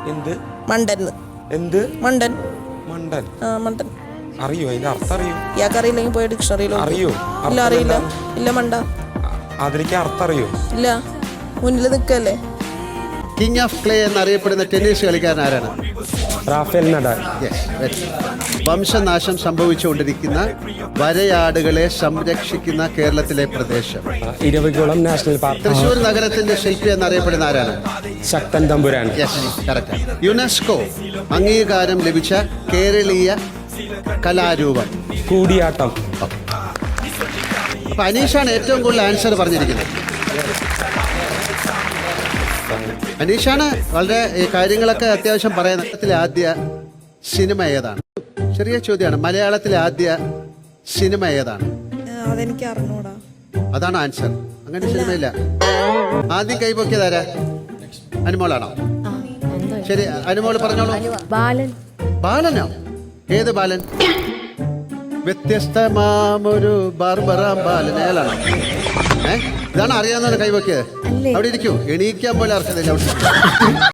എന്ത് മണ്ടൻ എന്ത് മണ്ടൻ മണ്ടൻ മണ്ടൻ അറിയോ അതിന്റെ അർത്ഥം അറിയോ? ഇയാൾക്ക് അറിയില്ലെങ്കിൽ പോയി ഡിക്ഷണറിയിലോ. അറിയോ? ഇല്ല അറിയില്ല. ഇല്ല മണ്ട. അതിലേക്ക് അർത്ഥം അറിയോ? ഇല്ല മുന്നിൽ നിൽക്കല്ലേ. കിങ് ഓഫ് ക്ലേ എന്നറിയപ്പെടുന്ന ടെന്നീസ് കളിക്കാരൻ ആരാണ്? Rafael Nadal. വംശനാശം സംഭവിച്ചുകൊണ്ടിരിക്കുന്ന വരയാടുകളെ സംരക്ഷിക്കുന്ന കേരളത്തിലെ പ്രദേശം? Eravikulam national park. തൃശ്ശൂർ നഗരത്തിന്റെ ശില്പി എന്നറിയപ്പെടുന്ന ആരാണ്? ശക്തൻ തമ്പുരാൻ. കറക്റ്റ്. യുനെസ്കോ അംഗീകാരം ലഭിച്ച കേരളീയ കലാരൂപം? കൂടിയാട്ടം. അപ്പൊ അനീഷാണ് ഏറ്റവും കൂടുതൽ ആൻസർ പറഞ്ഞിരിക്കുന്നത്. അനീഷാണ് വളരെ ഈ കാര്യങ്ങളൊക്കെ അത്യാവശ്യം പറയുന്നതിലെ ആദ്യ സിനിമ ഏതാണ്? ചെറിയ ചോദ്യമാണ്. മലയാളത്തിലെ ആദ്യ സിനിമ ഏതാണ്? അതെനിക്ക് അറിഞ്ഞൂടാ. അതാണ് ആൻസർ. അങ്ങനെ സിനിമയില്ല. ആദ്യം കൈപൊക്കിയതാരാ? അനുമോളാണോ? ശരി, അനുമോള് പറഞ്ഞോളൂ. ബാലൻ. ബാലനോ? ഏത് ബാലൻ? വ്യത്യസ്തമാമൊരു ബാർബറാം ബാലൻ. അയാളാണോ? ഇതാണ് അറിയാവുന്നവരെ കൈവക്കിയത്. അവിടെ ഇരിക്കൂ. എണീക്കാൻ പോലെ അർഹതയില്ല.